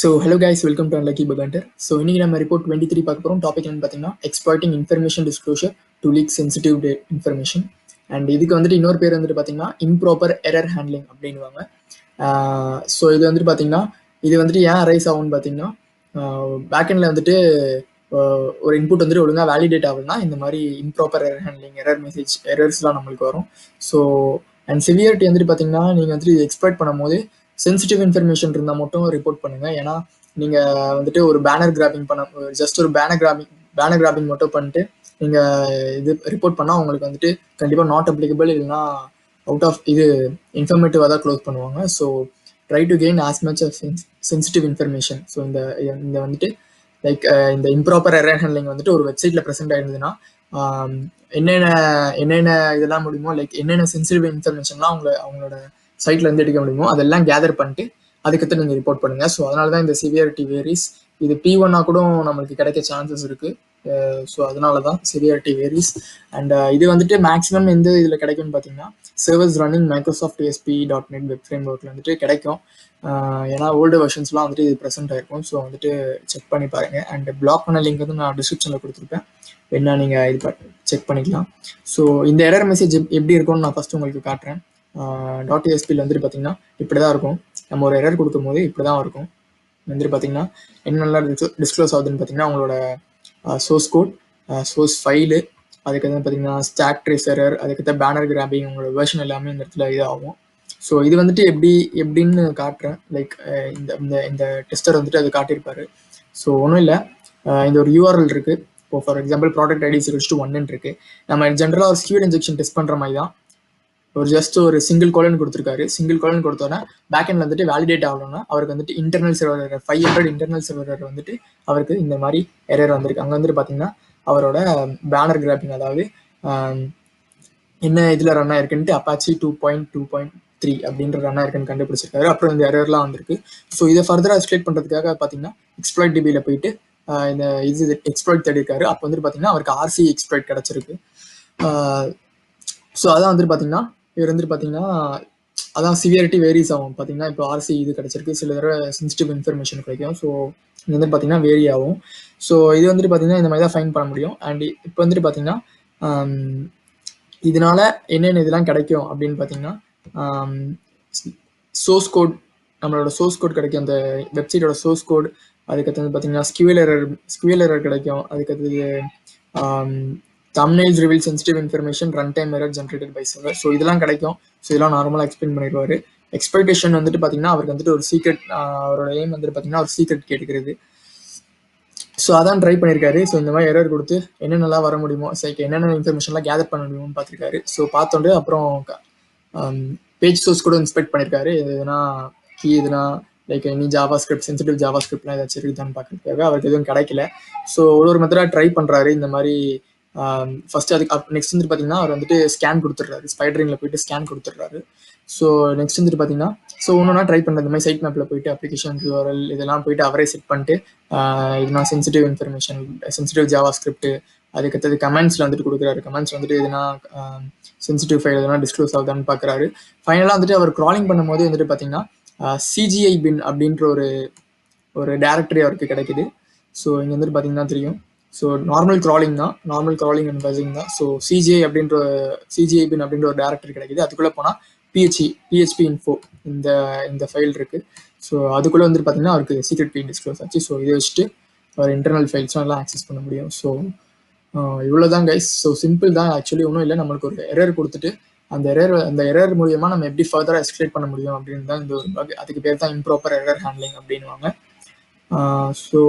So hello guys, welcome to Unlucky Bug Hunter. So இன்னைக்கு நம்ம report 23 பார்க்க போறோம். டாபிக் என்னன்னு பார்த்தீங்கன்னா exploiting information disclosure to leak sensitive information. And இதுக்கு வந்துட்டு இன்னொரு பேர் வந்துட்டு பார்த்தீங்கன்னா இம்ப்ராப்பர் எரர் ஹேண்ட்லிங் அப்படின்வாங்க. ஸோ இது வந்துட்டு பார்த்தீங்கன்னா இது வந்துட்டு ஏன் அரைஸ் ஆகும்னு பார்த்தீங்கன்னா பேக்கெண்டில் வந்துட்டு ஒரு இன்புட் வந்துட்டு ஒழுங்காக வேலிடேட் ஆகுதுன்னா இந்த மாதிரி improper error handling, error message, எரர்ஸ்லாம் நம்மளுக்கு வரும். ஸோ அண்ட் சிவியரிட்டி வந்துட்டு பார்த்தீங்கன்னா நீங்கள் வந்துட்டு இது எக்ஸ்ப்ளாய்ட் பண்ணும்போது சென்சிட்டிவ் இன்ஃபர்மேஷன் இருந்தால் மட்டும் ரிப்போர்ட் பண்ணுங்க. ஏன்னா நீங்கள் வந்துட்டு ஒரு பேனர் கிராபிங் ஜஸ்ட் ஒரு பேனர் கிராபிங் மட்டும் பண்ணிட்டு நீங்கள் இது ரிப்போர்ட் பண்ணால் உங்களுக்கு வந்துட்டு கண்டிப்பாக நாட் அப்ளிகபிள், இல்லைன்னா அவுட் ஆஃப் இது இன்ஃபர்மேட்டிவாக தான் க்ளோஸ் பண்ணுவாங்க. So try to gain as much of sensitive information. So இந்த வந்துட்டு லைக் இந்த இம்ப்ராப்பர் எரர் ஹேண்ட்லிங் வந்துட்டு ஒரு வெப்சைட்டில் ப்ரெசென்ட் ஆயிருந்ததுன்னா என்னென்ன இதெல்லாம் முடியுமோ, லைக் என்னென்ன சென்சிட்டிவ் இன்ஃபர்மேஷன்லாம் அவங்களோட சைட்ல இருந்து எடுக்க முடியுமோ அதெல்லாம் கேதர் பண்ணிட்டு அதுக்கடுத்து நீங்கள் ரிப்போர்ட் பண்ணுங்க. ஸோ அதனால தான் இந்த சிவியாரிட்டி வேரிஸ். இது P1 கூட நம்மளுக்கு கிடைக்க சான்சஸ் இருக்கு. ஸோ அதனால தான் சிவியாரிட்டி வேரிஸ். அண்ட் இது வந்துட்டு மேக்ஸிமம் எந்த இதில் கிடைக்கும்னு பார்த்தீங்கன்னா servers running Microsoft ASP.NET web frame ஒர்க்கில் வந்துட்டு கிடைக்கும். ஏன்னா ஓல்டு வெர்ஷன்ஸ்லாம் வந்துட்டு இது ப்ரெசென்ட் ஆயிருக்கும். ஸோ வந்துட்டு செக் பண்ணி பாருங்க. அண்ட் பிளாக் பண்ண லிங்க் வந்து நான் டிஸ்கிரிப்ஷனில் கொடுத்துருப்பேன், என்ன நீங்கள் இது செக் பண்ணிக்கலாம். ஸோ இந்த எரர் மெசேஜ் எப்படி இருக்கும்னு நான் ஃபர்ஸ்ட் உங்களுக்கு காட்டுறேன். .ASPயில் வந்துட்டு பார்த்தீங்கன்னா இப்படி தான் இருக்கும். நம்ம ஒரு எரர் கொடுக்கும் போது இப்படி தான் இருக்கும். வந்துட்டு பார்த்தீங்கன்னா என்னெல்லாம் டிஸ்க்ளோஸ் ஆகுதுன்னு பார்த்தீங்கன்னா உங்களோட சோர்ஸ் கோட், சோர்ஸ் ஃபைலு, அதுக்கு பார்த்தீங்கன்னா ஸ்டாக் ட்ரேஸ் எரர், அதுக்கு பேனர் கிராபிங், உங்களோட வெர்ஷன் எல்லாமே இந்த இடத்துல இது ஆகும். ஸோ இது வந்துட்டு எப்படின்னு காட்டுறேன். லைக் இந்த டெஸ்டர் வந்துட்டு அது காட்டியிருப்பாரு. ஸோ ஒன்றும் இல்லை, இந்த ஒரு URL இருக்குது. இப்போ ஃபார் எக்ஸாம்பிள் ப்ராடக்ட் ஐடி =1 இருக்குது. நம்ம ஜென்ரலாக ஒரு ஸ்கியூட் இன்ஜெக்ஷன் டெஸ்ட் பண்ணுற மாதிரி தான். ஒரு சிங்கிள் கோலன் கொடுத்துருக்காரு. சிங்கிள் கோலன் கொடுத்தோன்னா பேக்கெண்ட்ல வந்துட்டு வேலிடேட் ஆகணும்னா அவருக்கு வந்துட்டு இன்டர்னல் சர்வர் 500 இன்டர்னல் சர்வர் வந்துட்டு அவருக்கு இந்த மாதிரி எரர் வந்திருக்கு. அங்கே வந்துட்டு பார்த்தீங்கன்னா அவரோட பேனர் கிராபிங், அதாவது என்ன இதில் ரன் ஆயிருக்குன்ட்டு Apache 2.2.3 அப்படின்ற ரன் ஆயிருக்குன்னு கண்டுபிடிச்சிருக்காரு. அப்புறம் இந்த எரர்லாம் வந்திருக்கு. ஸோ இதை ஃபர்தராக எக்ஸ்பிளைட் பண்ணுறதுக்காக பார்த்தீங்கன்னா எக்ஸ்ப்ளாய்ட் டிபியில் போயிட்டு இந்த இது எக்ஸ்ப்ளாய்ட் தேடிருக்காரு. அப்போ வந்துட்டு பார்த்தீங்கன்னா அவருக்கு RC எக்ஸ்ப்ளாய்ட் கிடச்சிருக்கு. ஸோ அதான் வந்துட்டு பார்த்தீங்கன்னா இவர் வந்துட்டு பார்த்தீங்கன்னா அதான் சிவியாரிட்டி வேரிஸ் ஆகும். பார்த்தீங்கன்னா இப்போ RC இது கிடச்சிருக்கு, சில தடவை சென்சிட்டிவ் இன்ஃபர்மேஷன் கிடைக்கும். ஸோ இது வந்துட்டு பார்த்தீங்கன்னா வேரி ஆகும். ஸோ இது வந்துட்டு பார்த்தீங்கன்னா இந்த மாதிரி தான் ஃபைன் பண்ண முடியும். அண்ட் இப்போ வந்துட்டு பார்த்தீங்கன்னா இதனால என்னென்ன இதெல்லாம் கிடைக்கும் அப்படின்னு பார்த்தீங்கன்னா சோர்ஸ் கோட், நம்மளோட சோர்ஸ் கோட் கிடைக்கும், அந்த வெப்சைட்டோட சோர்ஸ் கோட். அதுக்கடுத்து வந்து பார்த்தீங்கன்னா ஸ்கியூஎல் எரர் கிடைக்கும். அதுக்கடுத்து thumbnails reveal sensitive information, runtime error generated by server. So இதெல்லாம் கிடைக்கும். ஸோ இதெல்லாம் நார்மலாக எக்ஸ்பிளைன் பண்ணிடுவார். எக்ஸ்பெக்டேஷன் வந்துட்டு பார்த்தீங்கன்னா அவருக்கு வந்துட்டு ஒரு சீக்ரெட், அவரோட எய்ம் வந்துட்டு பார்த்தீங்கன்னா ஒரு சீக்ரெட் கேட்டுக்கிறது. ஸோ அதான் ட்ரை பண்ணியிருக்காரு. ஸோ இந்த மாதிரி எரர் கொடுத்து என்னென்னலாம் வர முடியுமோ, என்னென்ன இன்ஃபர்மேஷன்லாம் கேதர் பண்ண முடியுமோன்னு பார்த்துருக்காரு. ஸோ பார்த்தோண்டு அப்புறம் பேஜ் சோர்ஸ் கூட இன்ஸ்பெக்ட் பண்ணியிருக்காரு. எதுனா எதுனா like any JavaScript, sensitive ஜாவா ஸ்கிரிப்ட்லாம் ஏதாச்சும் இருக்குதான்னு பார்க்கறதுக்காக அவருக்கு எதுவும் கிடைக்கல. ஸோ ஒரு மெத்தடாக ட்ரை பண்ணுறாரு. இந்த மாதிரி ஃபர்ஸ்ட் அதுக்கு நெக்ஸ்ட் வந்துட்டு பார்த்தீங்கன்னா அவர் வந்துட்டு ஸ்கேன் கொடுத்துட்றாரு. ஸ்பைடரிங்கில் போயிட்டு ஸ்கேன் கொடுத்துட்றாரு. ஸோ நெக்ஸ்ட் வந்துட்டு பார்த்தீங்கன்னா ஒன்றுனா ட்ரை பண்ணுறது. இந்த மாதிரி சைட் மேப்பில் போயிட்டு அப்ளிகேஷன் URL இதெல்லாம் போயிட்டு அவரே செட் பண்ணிட்டு இதுனா sensitive information, sensitive Java script, அதுக்கடுத்தது கமெண்ட்ஸில் வந்துட்டு கொடுக்குறாரு. கமெண்ட்ஸ் வந்துட்டு எதுனா சென்சிட்டிவ் ஃபைல் எதுனா டிஸ்க்ளோஸ் ஆகுதான்னு பார்க்குறாரு. ஃபைனலாக வந்துட்டு அவர் க்ராலிங் பண்ணும்போது வந்துட்டு பார்த்தீங்கன்னா CGI bin அப்படின்ற ஒரு டைரக்டரி அவருக்கு கிடைக்குது. ஸோ இங்கே வந்துட்டு பார்த்தீங்கன்னா தெரியும். So normal crawling and buzzing தான். ஸோ CGI bin அப்படின்ற ஒரு டைரக்டரி கிடைக்குது. அதுக்குள்ளே போனால் PHP info இந்த ஃபைல் இருக்குது. ஸோ அதுக்குள்ளே வந்துட்டு பார்த்தீங்கன்னா அவருக்கு சீக்ரெட் கீ டிஸ்க்ளோஸ் ஆச்சு. ஸோ இதை வச்சுட்டு அவர் இன்டர்னல் ஃபைல்ஸ்லாம் எல்லாம் ஆக்சஸ் பண்ண முடியும். ஸோ இவ்வளோதான் கைஸ். ஸோ சிம்பிள் தான், ஆக்சுவலி ஒன்றும் இல்லை. நம்மளுக்கு ஒரு எரர் கொடுத்துட்டு அந்த எரர் மூலியமா நம்ம எப்படி ஃபர்தராக எஸ்கலேட் பண்ண முடியும் அப்படின்னு தான் இந்த ஒரு பக். அதுக்கு பேர் தான் இம்ப்ராப்பர் எரர் ஹேண்ட்லிங் அப்படின்வாங்க. ஸோ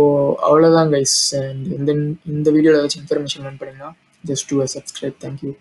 அவ்வளோதான் கைஸ். இந்த வீடியோவில் ஏதாச்சும் இன்ஃபர்மேஷன் லேர்ன் பண்ணிங்கன்னா ஜஸ்ட் டு சப்ஸ்கிரைப். தேங்க்யூ.